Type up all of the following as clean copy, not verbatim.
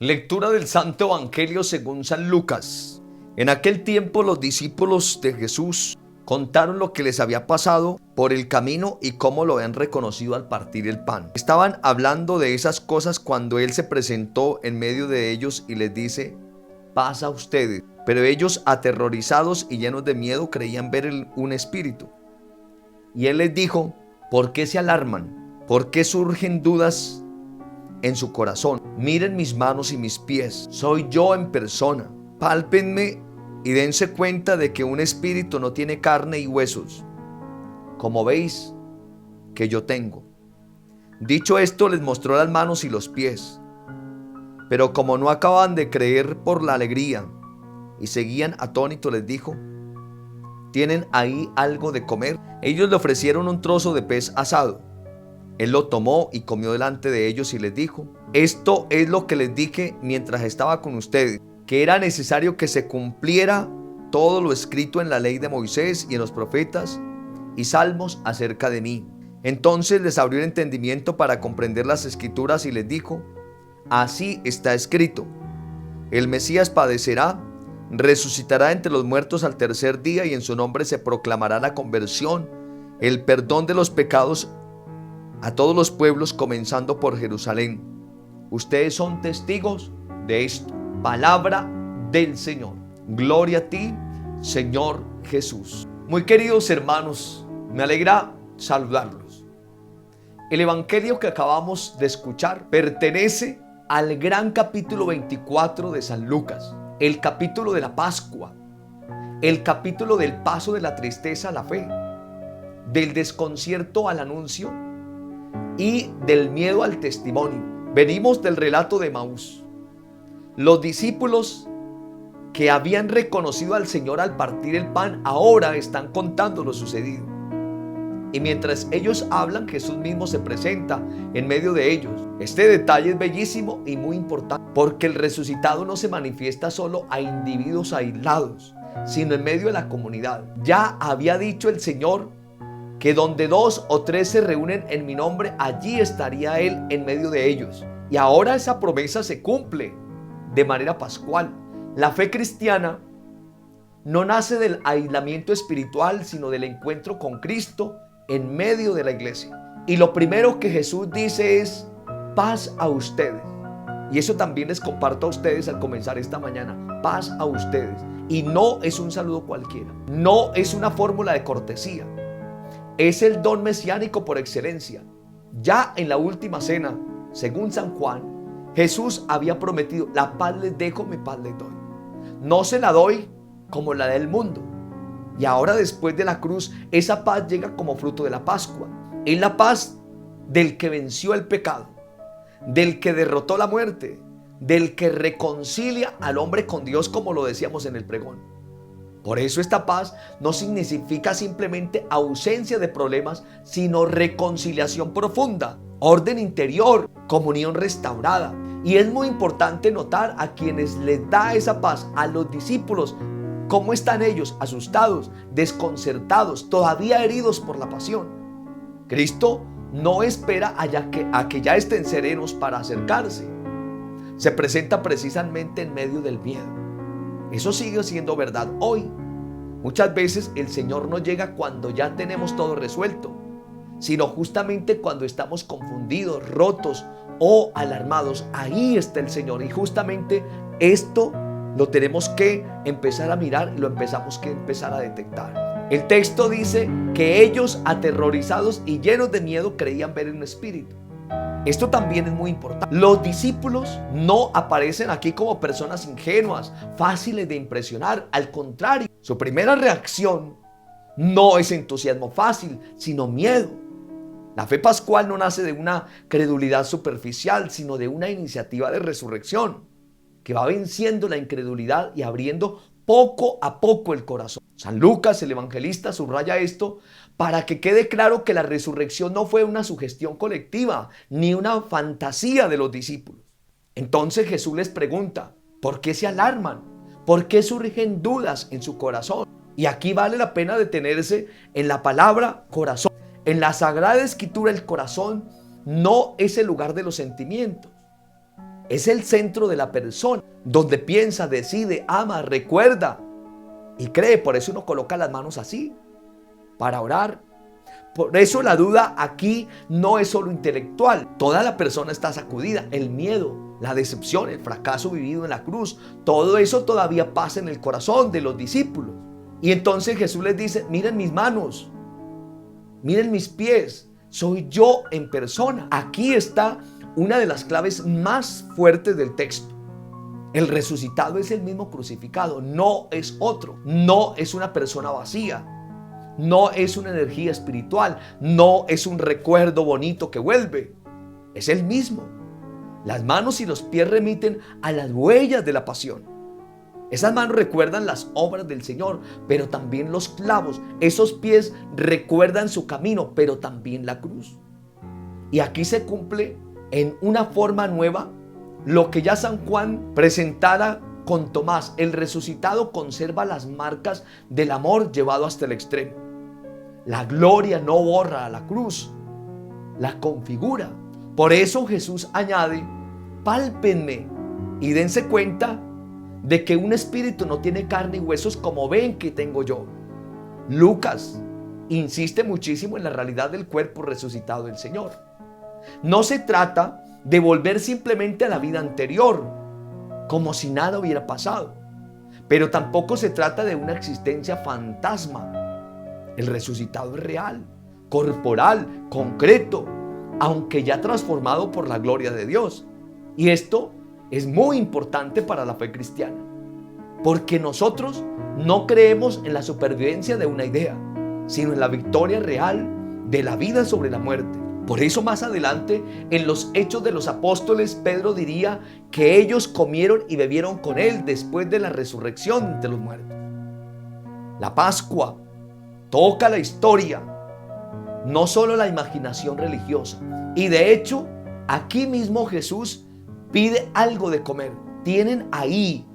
Lectura del Santo Evangelio según San Lucas. En aquel tiempo los discípulos de Jesús contaron lo que les había pasado por el camino y cómo lo habían reconocido al partir el pan. Estaban hablando de esas cosas cuando Él se presentó en medio de ellos y les dice: paz a ustedes. Pero ellos, aterrorizados y llenos de miedo, creían ver un espíritu. Y Él les dijo: ¿por qué se alarman? ¿Por qué surgen dudas en su corazón? Miren mis manos y mis pies, soy yo en persona. Pálpenme y dense cuenta de que un espíritu no tiene carne y huesos, como veis que yo tengo. Dicho esto, les mostró las manos y los pies. Pero como no acababan de creer por la alegría y seguían atónitos, les dijo: ¿tienen ahí algo de comer? Ellos le ofrecieron un trozo de pez asado. Él lo tomó y comió delante de ellos y les dijo: esto es lo que les dije mientras estaba con ustedes, que era necesario que se cumpliera todo lo escrito en la ley de Moisés y en los profetas y salmos acerca de mí. Entonces les abrió el entendimiento para comprender las escrituras y les dijo: así está escrito, el Mesías padecerá, resucitará entre los muertos al tercer día y en su nombre se proclamará la conversión, el perdón de los pecados a todos los pueblos, comenzando por Jerusalén. Ustedes son testigos de esto. Palabra del Señor. Gloria a ti, Señor Jesús. Muy queridos hermanos, me alegra saludarlos. El evangelio que acabamos de escuchar pertenece al gran capítulo 24 de San Lucas, el capítulo de la Pascua, el capítulo del paso de la tristeza a la fe, del desconcierto al anuncio y del miedo al testimonio. Venimos del relato de Emaús. Los discípulos que habían reconocido al Señor al partir el pan ahora están contando lo sucedido. Y mientras ellos hablan, Jesús mismo se presenta en medio de ellos. Este detalle es bellísimo y muy importante, porque el resucitado no se manifiesta solo a individuos aislados, sino en medio de la comunidad. Ya había dicho el Señor que donde 2 o 3 se reúnen en mi nombre, allí estaría Él en medio de ellos. Y ahora esa promesa se cumple de manera pascual. La fe cristiana no nace del aislamiento espiritual, sino del encuentro con Cristo en medio de la iglesia. Y lo primero que Jesús dice es: paz a ustedes. Y eso también les comparto a ustedes al comenzar esta mañana. Paz a ustedes. Y no es un saludo cualquiera. No es una fórmula de cortesía. Es el don mesiánico por excelencia. Ya en la última cena, según San Juan, Jesús había prometido: la paz les dejo, mi paz les doy. No se la doy como la del mundo. Y ahora, después de la cruz, esa paz llega como fruto de la Pascua. Es la paz del que venció el pecado, del que derrotó la muerte, del que reconcilia al hombre con Dios, como lo decíamos en el pregón. Por eso esta paz no significa simplemente ausencia de problemas, sino reconciliación profunda, orden interior, comunión restaurada. Y es muy importante notar a quienes les da esa paz, a los discípulos, cómo están ellos asustados, desconcertados, todavía heridos por la pasión. Cristo no espera a que ya estén serenos para acercarse. Se presenta precisamente en medio del miedo. Eso sigue siendo verdad hoy. Muchas veces el Señor no llega cuando ya tenemos todo resuelto, sino justamente cuando estamos confundidos, rotos o alarmados. Ahí está el Señor, y justamente esto lo tenemos que empezar a mirar y lo empezamos que empezar a detectar. El texto dice que ellos, aterrorizados y llenos de miedo, creían ver un espíritu. Esto también es muy importante. Los discípulos no aparecen aquí como personas ingenuas, fáciles de impresionar. Al contrario, su primera reacción no es entusiasmo fácil, sino miedo. La fe pascual no nace de una credulidad superficial, sino de una iniciativa de resurrección que va venciendo la incredulidad y abriendo poco a poco el corazón. San Lucas, el evangelista, subraya esto para que quede claro que la resurrección no fue una sugestión colectiva ni una fantasía de los discípulos. Entonces Jesús les pregunta: ¿por qué se alarman? ¿Por qué surgen dudas en su corazón? Y aquí vale la pena detenerse en la palabra corazón. En la Sagrada Escritura, el corazón no es el lugar de los sentimientos. Es el centro de la persona, donde piensa, decide, ama, recuerda y cree. Por eso uno coloca las manos así, para orar. Por eso la duda aquí no es solo intelectual. Toda la persona está sacudida. El miedo, la decepción, el fracaso vivido en la cruz, todo eso todavía pasa en el corazón de los discípulos. Y entonces Jesús les dice: miren mis manos, miren mis pies, soy yo en persona. Aquí está una de las claves más fuertes del texto. El resucitado es el mismo crucificado, no es otro, no es una persona vacía. No es una energía espiritual, no es un recuerdo bonito que vuelve, es el mismo. Las manos y los pies remiten a las huellas de la pasión. Esas manos recuerdan las obras del Señor, pero también los clavos. Esos pies recuerdan su camino, pero también la cruz. Y aquí se cumple en una forma nueva lo que ya San Juan presentara con Tomás. El resucitado conserva las marcas del amor llevado hasta el extremo. La gloria no borra a la cruz, la configura. Por eso Jesús añade: pálpenme y dense cuenta de que un espíritu no tiene carne y huesos como ven que tengo yo. Lucas insiste muchísimo en la realidad del cuerpo resucitado del Señor. No se trata de volver simplemente a la vida anterior, como si nada hubiera pasado, pero tampoco se trata de una existencia fantasma. El resucitado es real, corporal, concreto, aunque ya transformado por la gloria de Dios. Y esto es muy importante para la fe cristiana, porque nosotros no creemos en la supervivencia de una idea, sino en la victoria real de la vida sobre la muerte. Por eso más adelante, en los Hechos de los Apóstoles, Pedro diría que ellos comieron y bebieron con él después de la resurrección de los muertos. La Pascua toca la historia, no solo la imaginación religiosa. Y de hecho, aquí mismo Jesús pide algo de comer. ¿Tienen ahí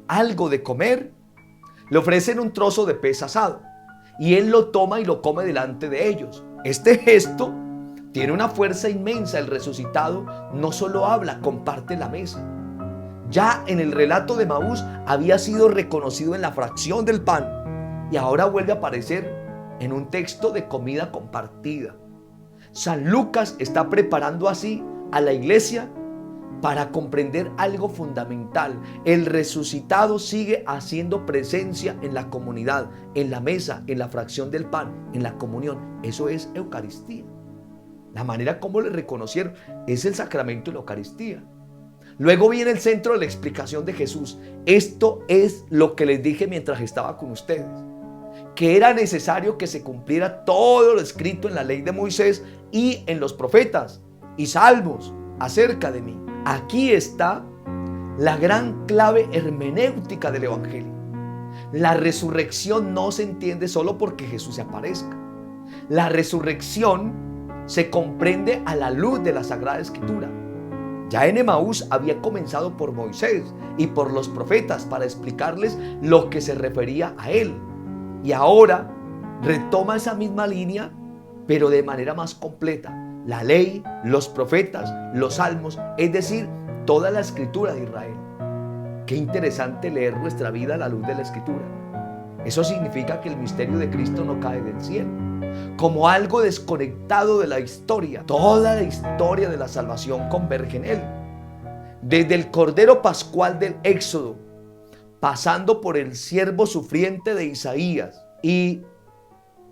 algo de comer? Le ofrecen un trozo de pez asado y él lo toma y lo come delante de ellos. Este gesto tiene una fuerza inmensa. El resucitado no solo habla, comparte la mesa. Ya en el relato de Maús había sido reconocido en la fracción del pan y ahora vuelve a aparecer en un texto de comida compartida. San Lucas está preparando así a la iglesia para comprender algo fundamental. El resucitado sigue haciendo presencia en la comunidad, en la mesa, en la fracción del pan, en la comunión. Eso es Eucaristía. La manera como le reconocieron es el sacramento de la Eucaristía. Luego viene el centro de la explicación de Jesús. Esto es lo que les dije mientras estaba con ustedes, que era necesario que se cumpliera todo lo escrito en la ley de Moisés y en los profetas y salmos acerca de mí. Aquí está la gran clave hermenéutica del Evangelio. La resurrección no se entiende solo porque Jesús se aparezca. La resurrección se comprende a la luz de la Sagrada Escritura. Ya en Emaús había comenzado por Moisés y por los profetas para explicarles lo que se refería a él. Y ahora retoma esa misma línea, pero de manera más completa. La ley, los profetas, los salmos, es decir, toda la escritura de Israel. Qué interesante leer nuestra vida a la luz de la escritura. Eso significa que el misterio de Cristo no cae del cielo, como algo desconectado de la historia. Toda la historia de la salvación converge en él. Desde el Cordero Pascual del Éxodo, pasando por el siervo sufriente de Isaías y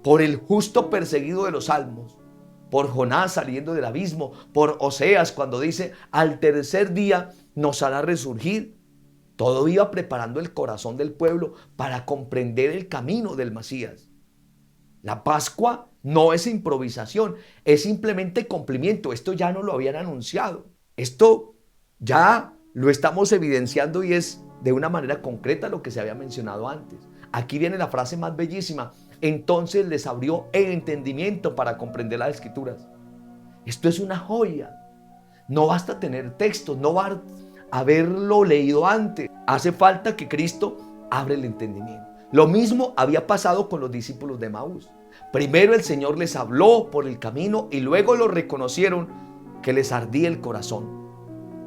por el justo perseguido de los salmos, por Jonás saliendo del abismo, por Oseas cuando dice: al tercer día nos hará resurgir. Todo iba preparando el corazón del pueblo para comprender el camino del Mesías. La Pascua no es improvisación, es simplemente cumplimiento. Esto ya no lo habían anunciado. Esto ya lo estamos evidenciando y es de una manera concreta lo que se había mencionado antes. Aquí viene la frase más bellísima: entonces les abrió el entendimiento para comprender las Escrituras. Esto es una joya. No basta tener textos, no basta haberlo leído antes. Hace falta que Cristo abra el entendimiento. Lo mismo había pasado con los discípulos de Emaús. Primero el Señor les habló por el camino y luego lo reconocieron que les ardía el corazón.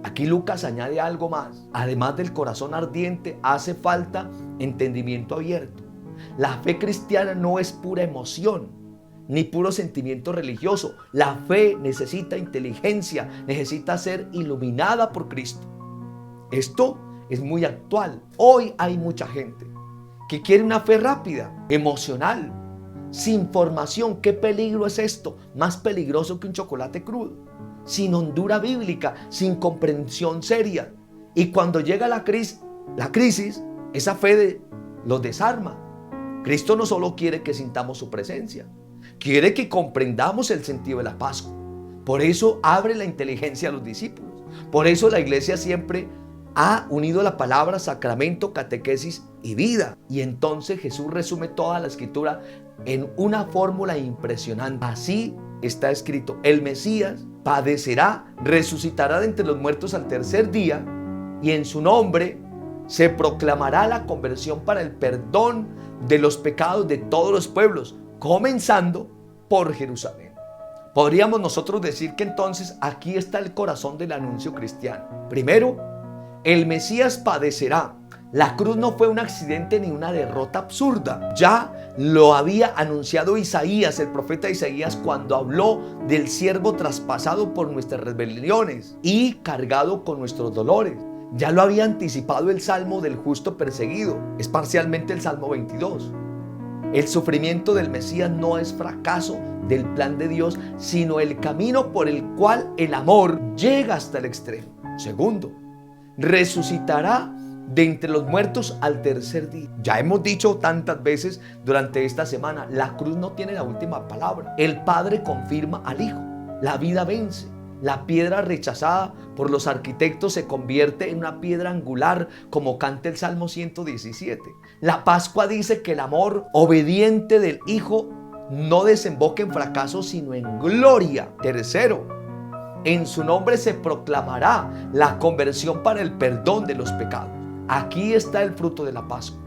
Aquí Lucas añade algo más. Además del corazón ardiente, hace falta entendimiento abierto. La fe cristiana no es pura emoción, ni puro sentimiento religioso. La fe necesita inteligencia, necesita ser iluminada por Cristo. Esto es muy actual. Hoy hay mucha gente que quiere una fe rápida, emocional, sin formación. ¿Qué peligro es esto? Más peligroso que un chocolate crudo. Sin hondura bíblica, sin comprensión seria. Y cuando llega la crisis, esa fe los desarma. Cristo no solo quiere que sintamos su presencia, quiere que comprendamos el sentido de la Pascua. Por eso abre la inteligencia a los discípulos. Por eso la iglesia siempre ha unido la palabra, sacramento, catequesis y vida. Y entonces Jesús resume toda la escritura en una fórmula impresionante. Así está escrito: el Mesías padecerá, resucitará de entre los muertos al tercer día, y en su nombre se proclamará la conversión para el perdón de los pecados de todos los pueblos, comenzando por Jerusalén. Podríamos nosotros decir que entonces aquí está el corazón del anuncio cristiano. Primero, el Mesías padecerá. La cruz no fue un accidente ni una derrota absurda. Ya lo había anunciado Isaías, el profeta Isaías, cuando habló del siervo traspasado por nuestras rebeliones y cargado con nuestros dolores. Ya lo había anticipado el Salmo del justo perseguido, es parcialmente el Salmo 22. El sufrimiento del Mesías no es fracaso del plan de Dios, sino el camino por el cual el amor llega hasta el extremo. Segundo, resucitará de entre los muertos al tercer día. Ya hemos dicho tantas veces durante esta semana, la cruz no tiene la última palabra. El Padre confirma al Hijo. La vida vence. La piedra rechazada por los arquitectos se convierte en una piedra angular, como canta el Salmo 117. La Pascua dice que el amor obediente del Hijo no desemboca en fracaso, sino en gloria. Tercero, en su nombre se proclamará la conversión para el perdón de los pecados. Aquí está el fruto de la Pascua.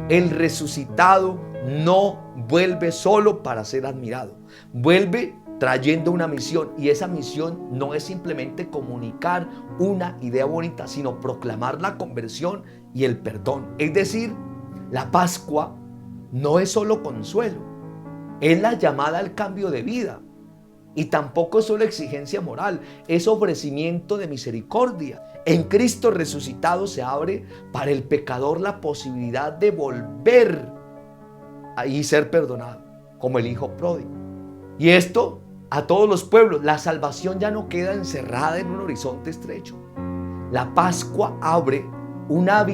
El resucitado no vuelve solo para ser admirado. Vuelve trayendo una misión, y esa misión no es simplemente comunicar una idea bonita, sino proclamar la conversión y el perdón. Es decir, la Pascua no es solo consuelo, es la llamada al cambio de vida. Y tampoco es solo exigencia moral, es ofrecimiento de misericordia. En Cristo resucitado se abre para el pecador la posibilidad de volver y ser perdonado, como el hijo pródigo. Y esto a todos los pueblos. La salvación ya no queda encerrada en un horizonte estrecho. La Pascua abre una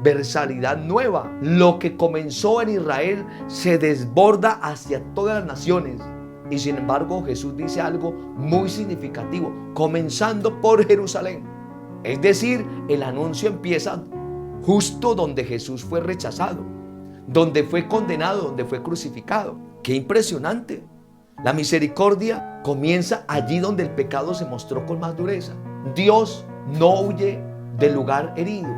versalidad nueva. Lo que comenzó en Israel se desborda hacia todas las naciones. Y sin embargo, Jesús dice algo muy significativo: comenzando por Jerusalén. Es decir, el anuncio empieza justo donde Jesús fue rechazado, donde fue condenado, donde fue crucificado. ¡Qué impresionante! La misericordia comienza allí donde el pecado se mostró con más dureza. Dios no huye del lugar herido,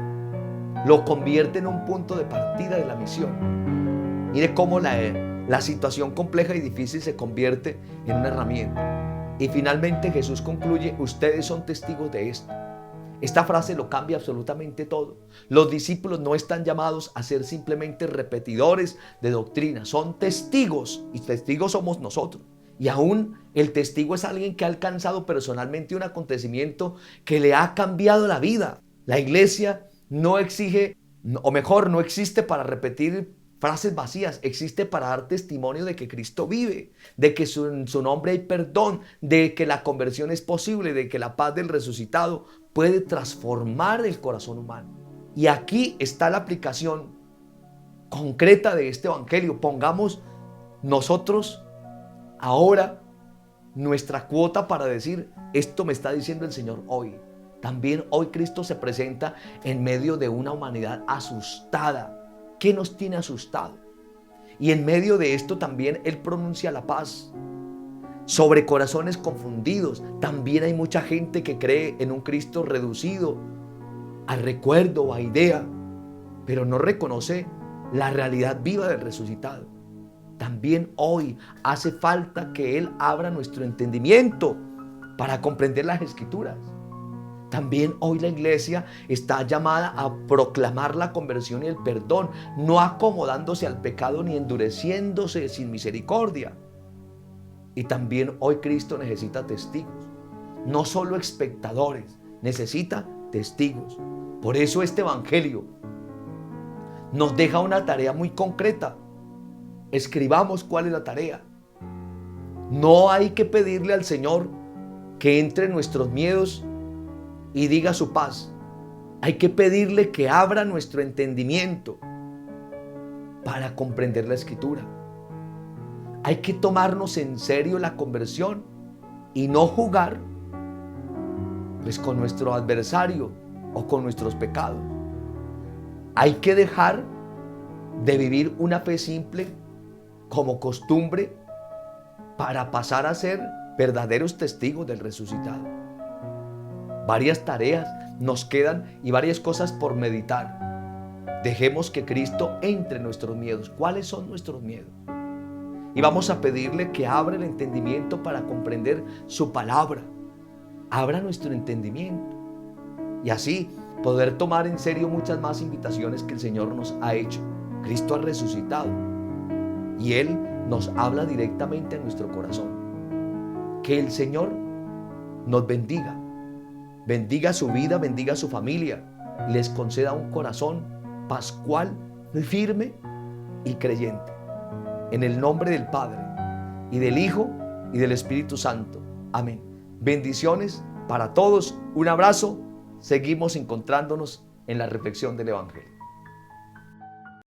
lo convierte en un punto de partida de la misión. Mire cómo la situación compleja y difícil se convierte en una herramienta. Y finalmente Jesús concluye: ustedes son testigos de esto. Esta frase lo cambia absolutamente todo. Los discípulos no están llamados a ser simplemente repetidores de doctrina, son testigos, y testigos somos nosotros. Y aún el testigo es alguien que ha alcanzado personalmente un acontecimiento que le ha cambiado la vida. La iglesia no exige, o mejor, no existe para repetir frases vacías, existe para dar testimonio de que Cristo vive, de que en su nombre hay perdón, de que la conversión es posible, de que la paz del resucitado puede transformar el corazón humano. Y aquí está la aplicación concreta de este evangelio. Pongamos nosotros ahora nuestra cuota para decir: esto me está diciendo el Señor hoy. También hoy Cristo se presenta en medio de una humanidad asustada. ¿Qué nos tiene asustado? Y en medio de esto también Él pronuncia la paz sobre corazones confundidos. También hay mucha gente que cree en un Cristo reducido a recuerdo o a idea, pero no reconoce la realidad viva del resucitado. También hoy hace falta que Él abra nuestro entendimiento para comprender las Escrituras. También hoy la iglesia está llamada a proclamar la conversión y el perdón, no acomodándose al pecado ni endureciéndose sin misericordia. Y también hoy Cristo necesita testigos, no solo espectadores, necesita testigos. Por eso este evangelio nos deja una tarea muy concreta. Escribamos cuál es la tarea. No hay que pedirle al Señor que entre en nuestros miedos y diga su paz. Hay que pedirle que abra nuestro entendimiento para comprender la Escritura. Hay que tomarnos en serio la conversión y no jugar pues con nuestro adversario o con nuestros pecados. Hay que dejar de vivir una fe simple como costumbre para pasar a ser verdaderos testigos del resucitado. Varias tareas nos quedan y varias cosas por meditar. Dejemos que Cristo entre en nuestros miedos. ¿Cuáles son nuestros miedos? Y vamos a pedirle que abra el entendimiento para comprender su palabra. Abra nuestro entendimiento. Y así poder tomar en serio muchas más invitaciones que el Señor nos ha hecho. Cristo ha resucitado. Y Él nos habla directamente a nuestro corazón. Que el Señor nos bendiga. Bendiga su vida, bendiga su familia. Y les conceda un corazón pascual, firme y creyente. En el nombre del Padre, y del Hijo, y del Espíritu Santo. Amén. Bendiciones para todos. Un abrazo. Seguimos encontrándonos en la reflexión del Evangelio.